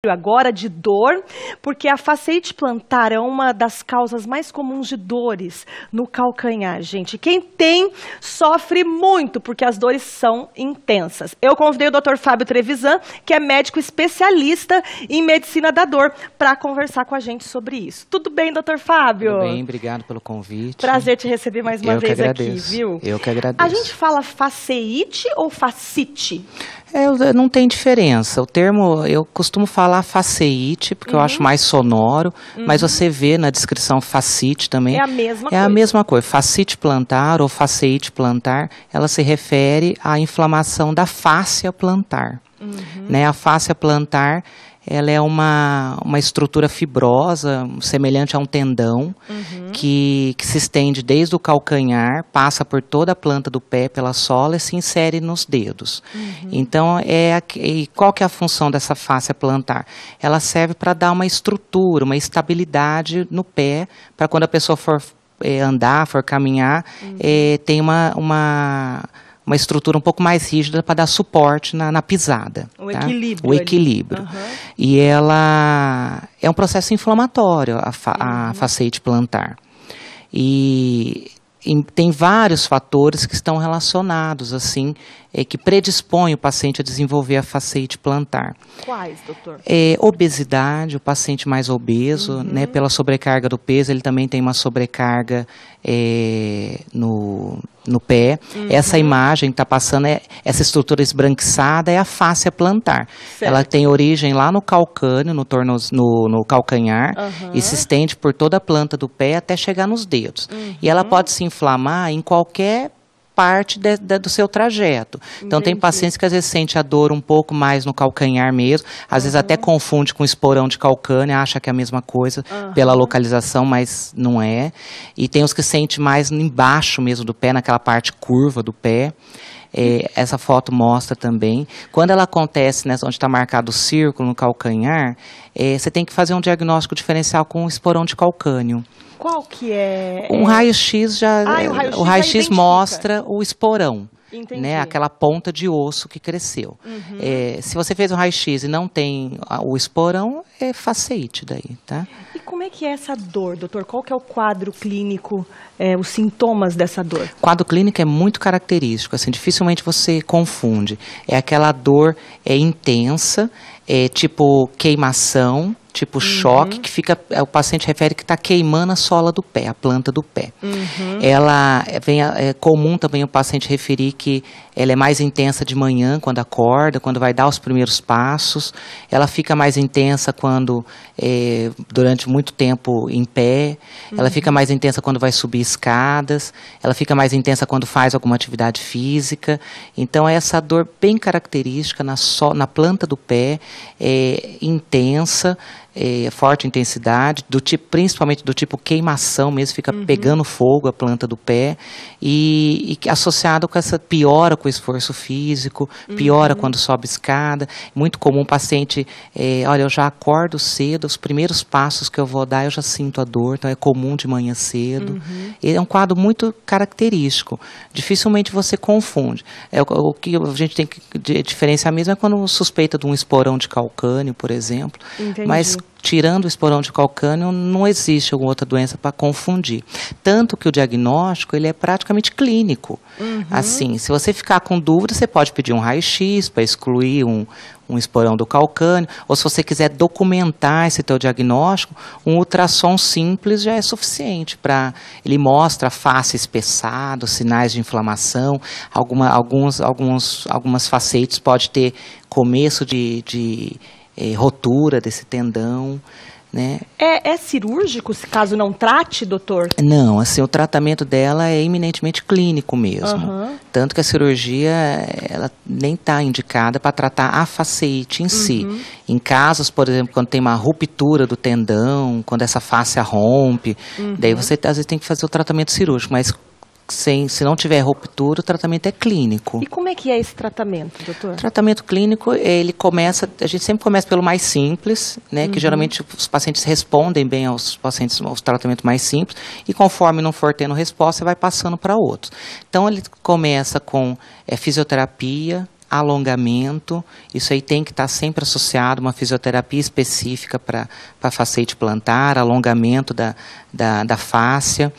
agora de dor, porque a fasciite plantar é uma das causas mais comuns de dores no calcanhar, gente. Quem tem sofre muito, porque as dores são intensas. Eu convidei o Dr. Fábio Trevisan, que é médico especialista em medicina da dor, para conversar com a gente sobre isso. Tudo bem, Dr. Fábio? Tudo bem, obrigado pelo convite. Prazer te receber mais uma vez aqui, viu? Eu que agradeço. A gente fala fasciite ou fascite? Não tem diferença. O termo, eu costumo falar fasciite, porque eu acho mais sonoro, mas você vê na descrição fascite também. É a mesma coisa. É a mesma coisa. Fascite plantar ou fasciite plantar, ela se refere à inflamação da fáscia plantar. Né? A fáscia plantar, ela é uma estrutura fibrosa, semelhante a um tendão, que se estende desde o calcanhar, passa por toda a planta do pé, pela sola e se insere nos dedos. Então, qual que é a função dessa fáscia plantar? Ela serve para dar uma estrutura, uma estabilidade no pé, para quando a pessoa for andar, for caminhar, tem uma estrutura um pouco mais rígida para dar suporte na pisada. O tá? equilíbrio. O equilíbrio. E ela é um processo inflamatório, a fasciite plantar. E tem vários fatores que estão relacionados, assim, que predispõem o paciente a desenvolver a fasciite plantar. Quais, doutor? Obesidade, o paciente mais obeso, né, pela sobrecarga do peso, ele também tem uma sobrecarga no pé. Essa imagem que está passando, essa estrutura esbranquiçada é a fáscia plantar. Certo. Ela tem origem lá no calcâneo, no calcanhar, e se estende por toda a planta do pé até chegar nos dedos. E ela pode se inflamar em qualquer parte do seu trajeto. Então, tem pacientes que às vezes sentem a dor um pouco mais no calcanhar mesmo, às vezes até confunde com esporão de calcâneo, acha que é a mesma coisa pela localização, mas não é. E tem os que sentem mais embaixo mesmo do pé, naquela parte curva do pé. Essa foto mostra também. Quando ela acontece, onde está marcado o círculo no calcanhar, você tem que fazer um diagnóstico diferencial com o esporão de calcâneo. Qual que é? Um raio-x o raio-x mostra o esporão. Entendi. Né, aquela ponta de osso que cresceu. Se você fez um raio-x e não tem o esporão, é fasciite daí, tá? E como é que é essa dor, doutor? Qual que é o quadro clínico, os sintomas dessa dor? O quadro clínico é muito característico, assim, dificilmente você confunde. É aquela dor intensa, tipo queimação, tipo choque, que fica, o paciente refere que está queimando a sola do pé, a planta do pé. É comum também o paciente referir que ela é mais intensa de manhã, quando acorda, quando vai dar os primeiros passos. Ela fica mais intensa quando, durante muito tempo em pé. Ela fica mais intensa quando vai subir escadas. Ela fica mais intensa quando faz alguma atividade física. Então, é essa dor bem característica na planta do pé, intensa, forte intensidade, principalmente do tipo queimação mesmo, fica pegando fogo a planta do pé, e associado com essa piora com o esforço físico, piora quando sobe escada. Muito comum o paciente, olha, eu já acordo cedo, os primeiros passos que eu vou dar eu já sinto a dor, então é comum de manhã cedo. É um quadro muito característico, dificilmente você confunde. O que a gente tem que diferenciar mesmo é quando suspeita de um esporão de calcâneo, por exemplo. Entendi. Mas tirando o esporão de calcâneo, não existe alguma outra doença para confundir. Tanto que o diagnóstico, ele é praticamente clínico. Assim, se você ficar com dúvida, você pode pedir um raio-x para excluir um esporão do calcâneo, ou se você quiser documentar esse teu diagnóstico, um ultrassom simples já é suficiente para... Ele mostra a face espessada, sinais de inflamação, algumas fascites pode ter começo de rotura desse tendão, né? É cirúrgico, se caso não trate, doutor? Não, assim, o tratamento dela é eminentemente clínico mesmo. Tanto que a cirurgia, ela nem está indicada para tratar a fasciite em si. Em casos, por exemplo, quando tem uma ruptura do tendão, quando essa fáscia rompe, daí você às vezes tem que fazer o tratamento cirúrgico, mas se não tiver ruptura, o tratamento é clínico. E como é que é esse tratamento, doutor? O tratamento clínico, a gente sempre começa pelo mais simples, né, que geralmente os pacientes respondem bem aos tratamentos mais simples, e conforme não for tendo resposta, você vai passando para outros. Então, ele começa com fisioterapia, alongamento, isso aí tem que estar sempre associado a uma fisioterapia específica para fasciite plantar, alongamento da fáscia.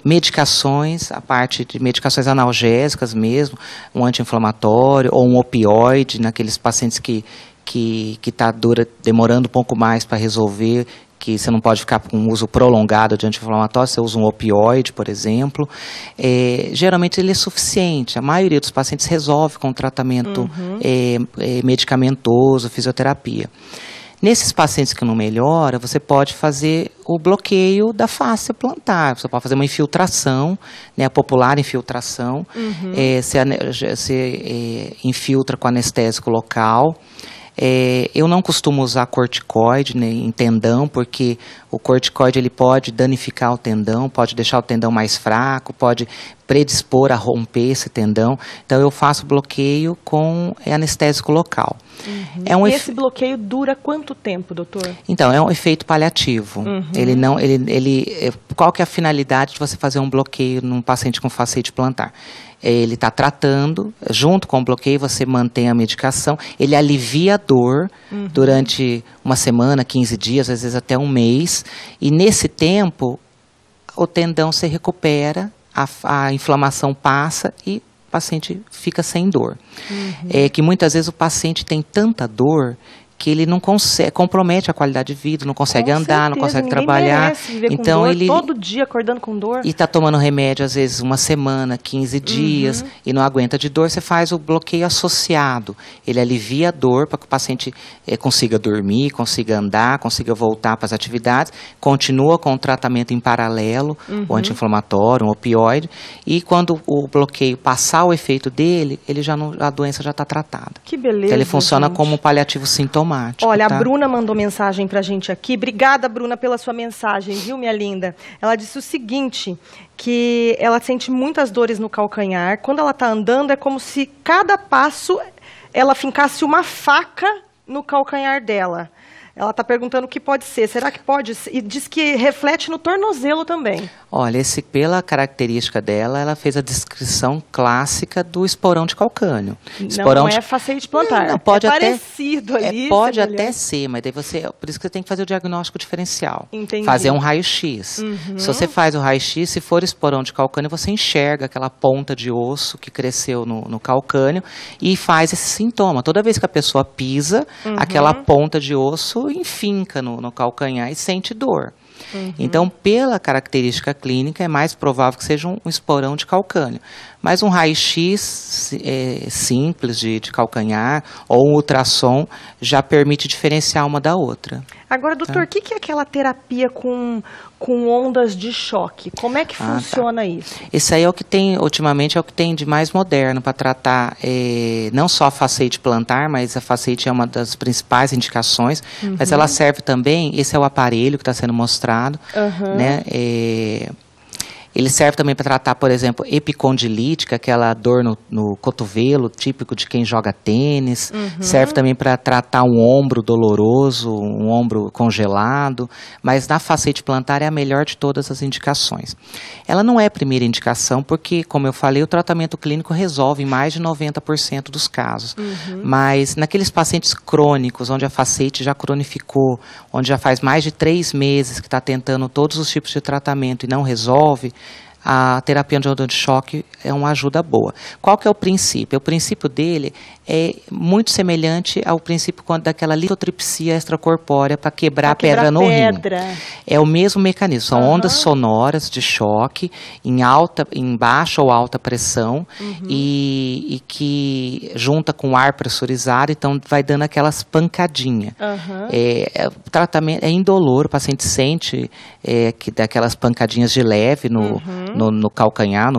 Medicações, a parte de medicações analgésicas mesmo, um anti-inflamatório ou um opioide, naqueles pacientes que está demorando um pouco mais para resolver, que você não pode ficar com um uso prolongado de anti-inflamatório, você usa um opioide, por exemplo. Geralmente ele é suficiente, a maioria dos pacientes resolve com tratamento medicamentoso, fisioterapia. Nesses pacientes que não melhora, você pode fazer o bloqueio da fáscia plantar. Você pode fazer uma infiltração, né, a popular infiltração. Você infiltra com anestésico local. Eu não costumo usar corticoide, né, em tendão, porque o corticoide ele pode danificar o tendão, pode deixar o tendão mais fraco, pode predispor a romper esse tendão. Então eu faço bloqueio com anestésico local. E esse bloqueio dura quanto tempo, doutor? Então, é um efeito paliativo. Qual que é a finalidade de você fazer um bloqueio num paciente com fasciite plantar? Ele está tratando, junto com o bloqueio você mantém a medicação, ele alivia a dor durante uma semana, 15 dias, às vezes até um mês, e nesse tempo o tendão se recupera, a inflamação passa e o paciente fica sem dor. Que muitas vezes o paciente tem tanta dor que ele não consegue, compromete a qualidade de vida, não consegue andar, não consegue trabalhar. Então dor, ele todo dia acordando com dor. E está tomando remédio às vezes uma semana, 15 dias e não aguenta de dor. Você faz o bloqueio associado. Ele alivia a dor para que o paciente consiga dormir, consiga andar, consiga voltar para as atividades. Continua com o tratamento em paralelo, o anti-inflamatório, um opioide. E quando o bloqueio passar o efeito dele, ele já não, a doença já está tratada. Que beleza. Então, ele funciona como um paliativo sintomático. Olha, tá? A Bruna mandou mensagem pra gente aqui. Obrigada, Bruna, pela sua mensagem, viu, minha linda? Ela disse o seguinte, que ela sente muitas dores no calcanhar. Quando ela está andando, é como se cada passo ela fincasse uma faca no calcanhar dela. Ela está perguntando o que pode ser. Será que pode? E diz que reflete no tornozelo também. Olha, pela característica dela, ela fez a descrição clássica do esporão de calcânio. Não é fasciite plantar. Não, pode até, parecido ali. Pode até ser, mas daí por isso que você tem que fazer o diagnóstico diferencial. Entendi. Fazer um raio-x. Se você faz o raio-x, se for esporão de calcânio, você enxerga aquela ponta de osso que cresceu no calcânio e faz esse sintoma. Toda vez que a pessoa pisa, aquela ponta de osso enfinca no calcanhar e sente dor. Então, pela característica clínica, é mais provável que seja um esporão de calcânio. Mas um raio-x simples de calcanhar ou um ultrassom já permite diferenciar uma da outra. Agora, doutor, o que é aquela terapia com ondas de choque? Como é que funciona isso? Esse aí é o que tem, ultimamente, é o que tem de mais moderno para tratar não só a fasciite plantar, mas a fasciite é uma das principais indicações, mas ela serve também, esse é o aparelho que está sendo mostrado, né? Ele serve também para tratar, por exemplo, epicondilite, que é aquela dor no cotovelo, típico de quem joga tênis. Serve também para tratar um ombro doloroso, um ombro congelado. Mas na fasciite plantar é a melhor de todas as indicações. Ela não é a primeira indicação porque, como eu falei, o tratamento clínico resolve em mais de 90% dos casos. Mas naqueles pacientes crônicos, onde a fasciite já cronificou, onde já faz mais de 3 meses que está tentando todos os tipos de tratamento e não resolve, a terapia de onda de choque é uma ajuda boa. Qual que é o princípio? O princípio dele é muito semelhante ao princípio daquela litotripsia extracorpórea para quebrar a pedra no rim. É o mesmo mecanismo, são ondas sonoras de choque em baixa ou alta pressão e que junta com ar pressurizado, então vai dando aquelas pancadinhas. O tratamento é indolor, o paciente sente que dá aquelas pancadinhas de leve no calcanhar,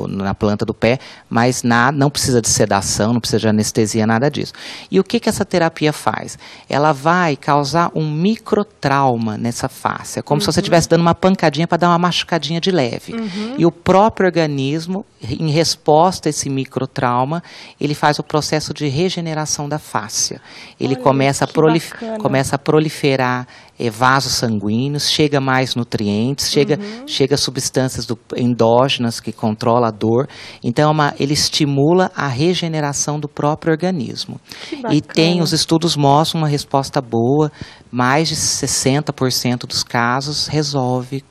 na planta do pé, mas não precisa de sedação, não precisa de anestesia, nada disso. E o que essa terapia faz? Ela vai causar um microtrauma nessa face, como se você estivesse dando uma pancadinha para dar uma machucadinha de leve. E o próprio organismo, em resposta a esse microtrauma, ele faz o processo de regeneração da fáscia. Ele começa a proliferar vasos sanguíneos, chega mais nutrientes, chega substâncias do endógenas que controlam a dor. Então, ele estimula a regeneração do próprio organismo. E os estudos mostram uma resposta boa, mais de 60% dos casos resolve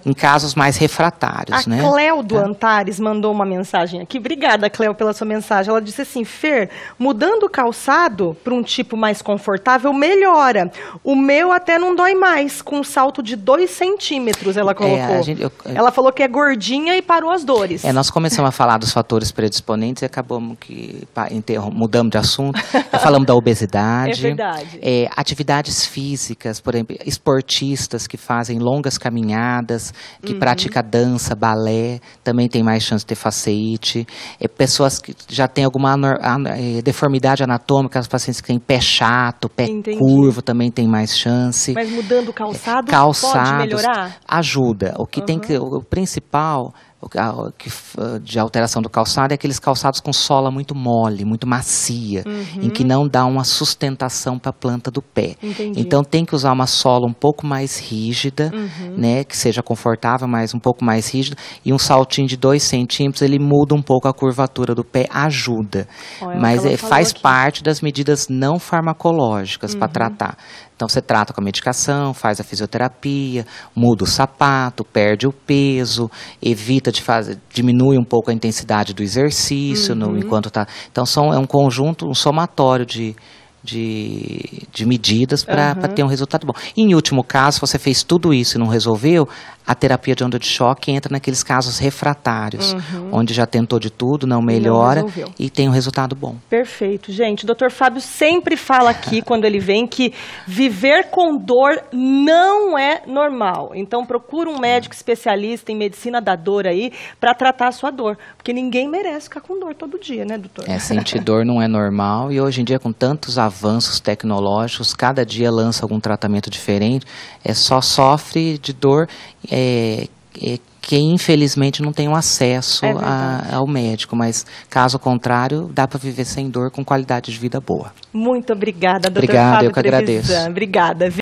em casos mais refratários. A Cléo do Antares mandou uma mensagem aqui. Obrigada, Cléo, pela sua mensagem. Ela disse assim: Fer, mudando o calçado para um tipo mais confortável, melhora. O meu até não dói mais, com um salto de 2 centímetros, ela colocou. Ela falou que é gordinha e parou as dores. Nós começamos a falar dos fatores predisponentes e acabamos que mudamos de assunto. Falamos da obesidade. É verdade. Atividades físicas, por exemplo, esportistas que fazem longas caminhadas, que pratica dança, balé, também tem mais chance de ter faceite. Pessoas que já têm alguma deformidade anatômica, as pacientes que têm pé chato, pé curvo, também tem mais chance. Mas mudando o calçado, pode melhorar? Ajuda. O principal de alteração do calçado é aqueles calçados com sola muito mole, muito macia, em que não dá uma sustentação para a planta do pé. Entendi. Então tem que usar uma sola um pouco mais rígida, né, que seja confortável, mas um pouco mais rígida, e um saltinho de 2 centímetros, ele muda um pouco a curvatura do pé, ajuda. Mas faz parte das medidas não farmacológicas para tratar. Então, você trata com a medicação, faz a fisioterapia, muda o sapato, perde o peso, evita diminui um pouco a intensidade do exercício enquanto está. Então, é um conjunto, um somatório de medidas para ter um resultado bom. Em último caso, se você fez tudo isso e não resolveu, a terapia de onda de choque entra naqueles casos refratários, onde já tentou de tudo, não melhora e tem um resultado bom. Perfeito, gente. O Dr. Fábio sempre fala aqui, quando ele vem, que viver com dor não é normal. Então, procura um médico especialista em medicina da dor aí para tratar a sua dor. Porque ninguém merece ficar com dor todo dia, né, doutor? Sentir dor não é normal e hoje em dia, com tantos avanços tecnológicos, cada dia lança algum tratamento diferente, só sofre de dor quem infelizmente não tem um acesso ao médico, mas caso contrário, dá para viver sem dor com qualidade de vida boa. Muito obrigada, doutor Fábio. Obrigado, eu que Trevisan. agradeço. Obrigada.